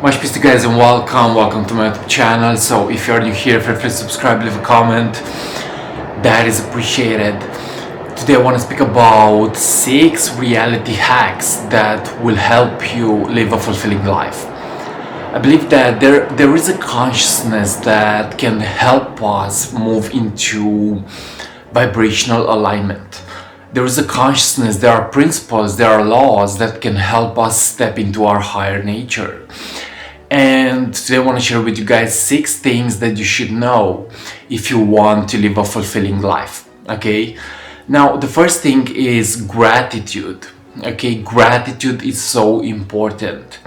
Much peace to you guys and welcome to my YouTube channel. So if you're new here, feel free to subscribe, leave a comment, that is appreciated. Today I want to speak about 6 reality hacks that will help you live a fulfilling life. I believe that there is a consciousness that can help us move into vibrational alignment. There is a consciousness, there are principles, there are laws that can help us step into our higher nature. And today I want to share with you guys 6 things that you should know if you want to live a fulfilling life. Okay, now the first thing is gratitude. Okay, gratitude is so important.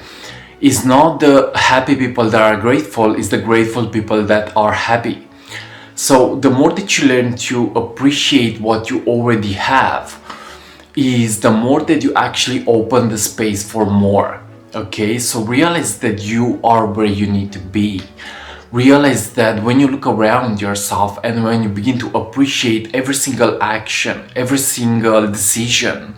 It's not the happy people that are grateful, it's the grateful people that are happy. So the more that you learn to appreciate what you already have, is the more that you actually open the space for more. Okay, so realize that you are where you need to be. Realize that when you look around yourself and when you begin to appreciate every single action, every single decision,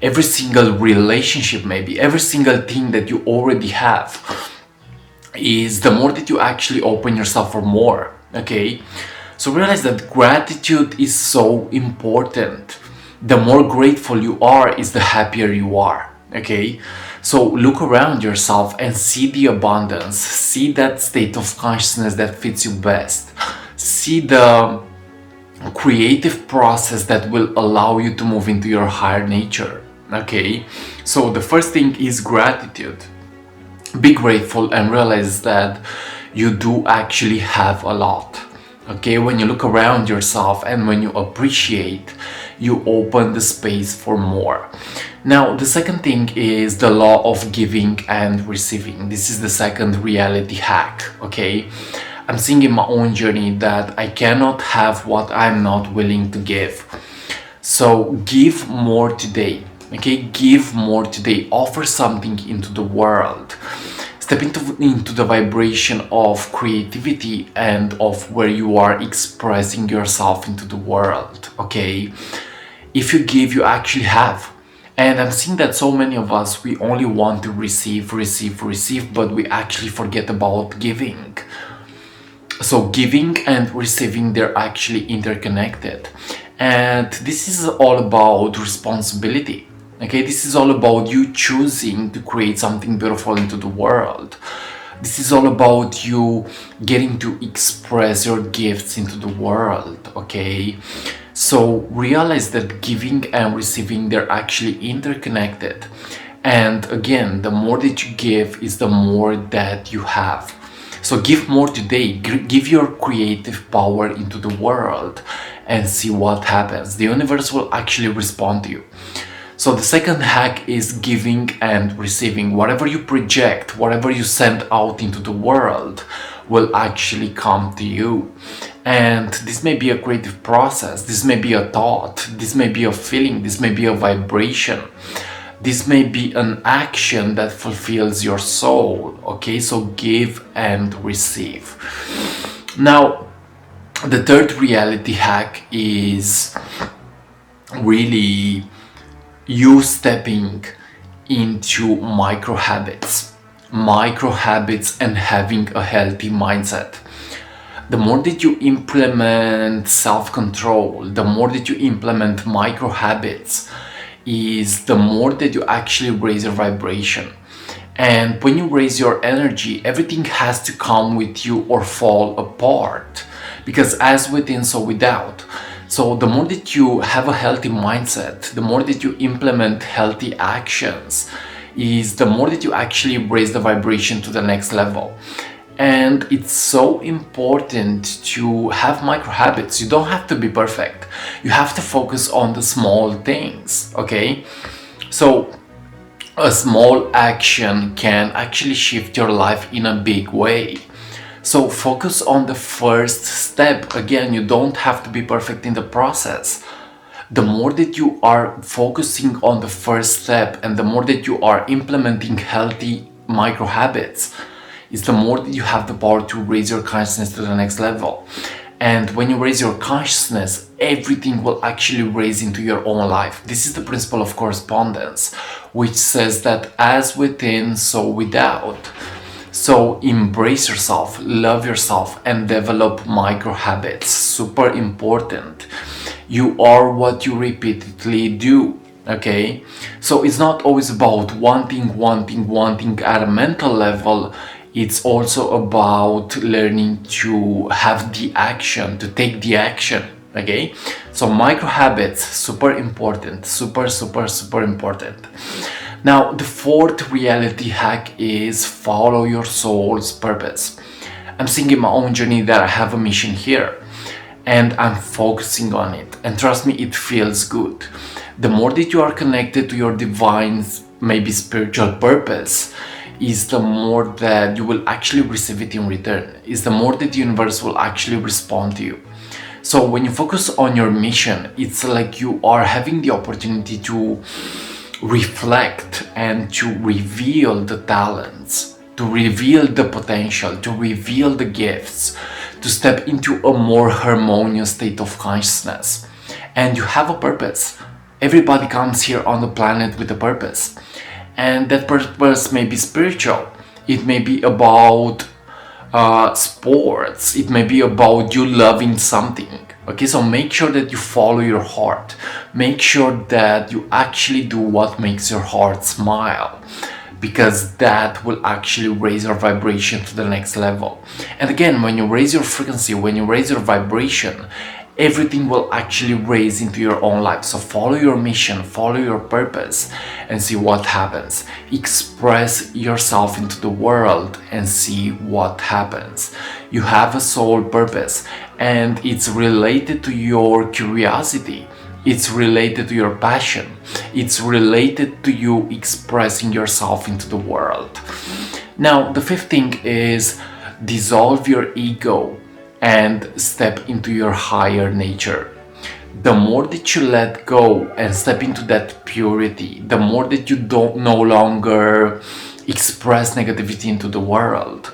every single relationship, maybe every single thing that you already have, is the more that you actually open yourself for more. Okay, so realize that gratitude is so important. The more grateful you are is the happier you are. Okay, so look around yourself and see the abundance, see that state of consciousness that fits you best, see the creative process that will allow you to move into your higher nature. Okay, so the first thing is gratitude. Be grateful and realize that you do actually have a lot. Okay, when you look around yourself and when you appreciate, you open the space for more. Now, the second thing is the law of giving and receiving. This is the second reality hack. Okay, I'm seeing in my own journey that I cannot have what I'm not willing to give. So give more today. Okay, give more today. Offer something into the world. Step into the vibration of creativity and of where you are expressing yourself into the world. Okay, if you give, you actually have. And I'm seeing that so many of us, we only want to receive, but we actually forget about giving. So giving and receiving, they're actually interconnected. And this is all about responsibility. Okay, this is all about you choosing to create something beautiful into the world. This is all about you getting to express your gifts into the world. Okay, so realize that giving and receiving, they're actually interconnected. And again, the more that you give is the more that you have. So give more today. Give your creative power into the world and see what happens. The universe will actually respond to you. So the second hack is giving and receiving. Whatever you project, whatever you send out into the world will actually come to you. And this may be a creative process, this may be a thought, this may be a feeling, this may be a vibration, this may be an action that fulfills your soul. Okay, so give and receive. Now, the third reality hack is really you stepping into micro habits and having a healthy mindset. The more that you implement self-control, the more that you implement micro habits, is the more that you actually raise your vibration. And when you raise your energy, everything has to come with you or fall apart, because as within, so without. So the more that you have a healthy mindset, the more that you implement healthy actions, is the more that you actually raise the vibration to the next level. And it's so important to have micro habits. You don't have to be perfect. You have to focus on the small things. Okay, so a small action can actually shift your life in a big way. So focus on the first step. Again, you don't have to be perfect in the process. The more that you are focusing on the first step and the more that you are implementing healthy micro habits, is the more that you have the power to raise your consciousness to the next level. And when you raise your consciousness, everything will actually raise into your own life. This is the principle of correspondence, which says that as within, so without. So embrace yourself, love yourself, and develop micro habits. Super important. You are what you repeatedly do. Okay, so it's not always about wanting at a mental level. It's also about learning to have the action, to take the action. Okay, so micro habits, super important, super important. Now, the fourth reality hack is follow your soul's purpose. I'm seeing in my own journey that I have a mission here and I'm focusing on it. And trust me, it feels good. The more that you are connected to your divine, maybe spiritual purpose, is the more that you will actually receive it in return, is the more that the universe will actually respond to you. So when you focus on your mission, it's like you are having the opportunity to reflect and to reveal the talents, to reveal the potential, to reveal the gifts, to step into a more harmonious state of consciousness. And you have a purpose. Everybody comes here on the planet with a purpose. And that purpose may be spiritual. It may be about sports. It may be about you loving something. Okay, so make sure that you follow your heart. Make sure that you actually do what makes your heart smile, because that will actually raise your vibration to the next level. And again, when you raise your frequency, when you raise your vibration, everything will actually raise into your own life. So follow your mission, follow your purpose, and see what happens. Express yourself into the world and see what happens. You have a soul purpose, and it's related to your curiosity. It's related to your passion. It's related to you expressing yourself into the world. Now, the fifth thing is dissolve your ego and step into your higher nature. The more that you let go and step into that purity, the more that you don't no longer express negativity into the world,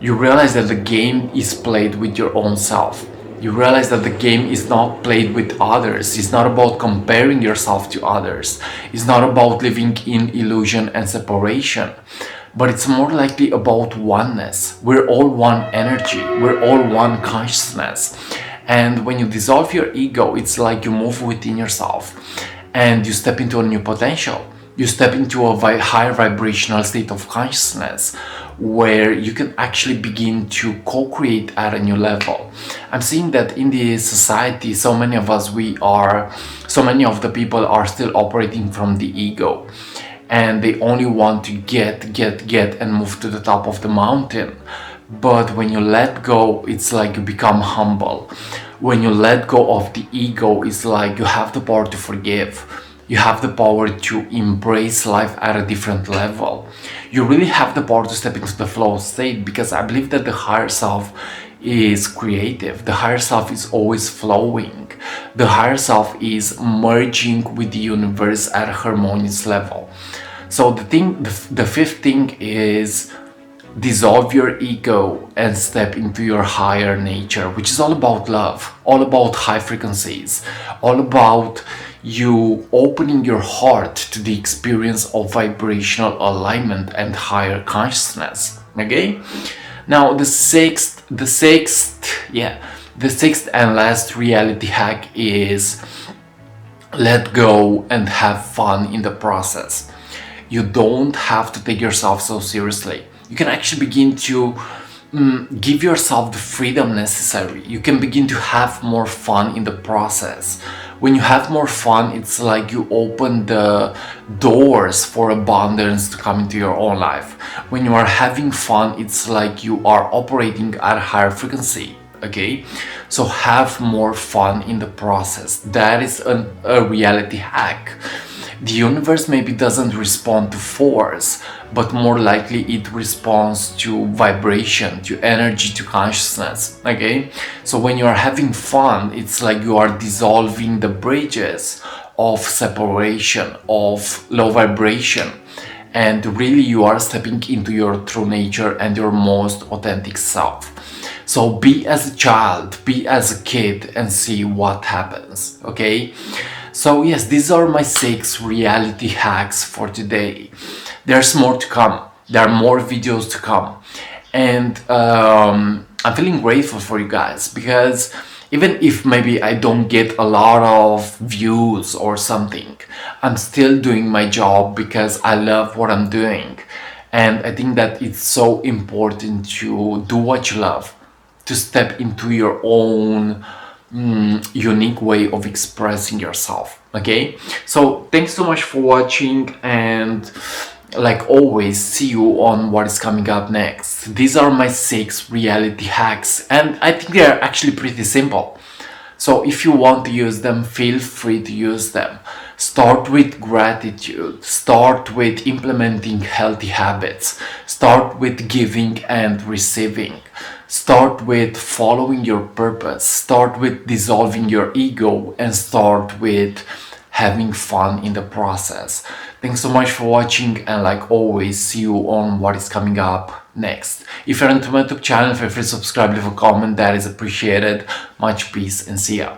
you realize that the game is played with your own self. You realize that the game is not played with others. It's not about comparing yourself to others. It's not about living in illusion and separation, but it's more likely about oneness. We're all one energy. We're all one consciousness. And when you dissolve your ego, it's like you move within yourself and you step into a new potential. You step into a higher vibrational state of consciousness where you can actually begin to co-create at a new level. I'm seeing that in this society, so many of the people are still operating from the ego, and they only want to get and move to the top of the mountain. But when you let go, it's like you become humble. When you let go of the ego, it's like you have the power to forgive. You have the power to embrace life at a different level. You really have the power to step into the flow state, because I believe that the higher self is creative. The higher self is always flowing. The higher self is merging with the universe at a harmonious level. So the fifth thing is dissolve your ego and step into your higher nature, which is all about love, all about high frequencies, all about you opening your heart to the experience of vibrational alignment and higher consciousness. Okay, now the sixth and last reality hack is let go and have fun in the process. You don't have to take yourself so seriously. You can actually begin to give yourself the freedom necessary. You can begin to have more fun in the process. When you have more fun, it's like you open the doors for abundance to come into your own life. When you are having fun, it's like you are operating at a higher frequency. Okay, so have more fun in the process. That is a reality hack. The universe maybe doesn't respond to force, but more likely it responds to vibration, to energy, to consciousness. Okay, so when you are having fun, it's like you are dissolving the bridges of separation, of low vibration, and really you are stepping into your true nature and your most authentic self. So be as a child, be as a kid, and see what happens. Okay, so yes, these are my 6 reality hacks for today. There's more to come. There are more videos to come, and I'm feeling grateful for you guys, because even if maybe I don't get a lot of views or something, I'm still doing my job because I love what I'm doing. And I think that it's so important to do what you love, to step into your own unique way of expressing yourself. Okay, so thanks so much for watching, and like always, see you on what is coming up next. These are my 6 reality hacks, and I think they are actually pretty simple. So if you want to use them, feel free to use them. Start with gratitude, start with implementing healthy habits, start with giving and receiving, start with following your purpose, start with dissolving your ego, and start with having fun in the process. Thanks so much for watching, and like always, see you on what is coming up next. If you're into my YouTube channel, feel free to subscribe, leave a comment, that is appreciated. Much peace and see ya.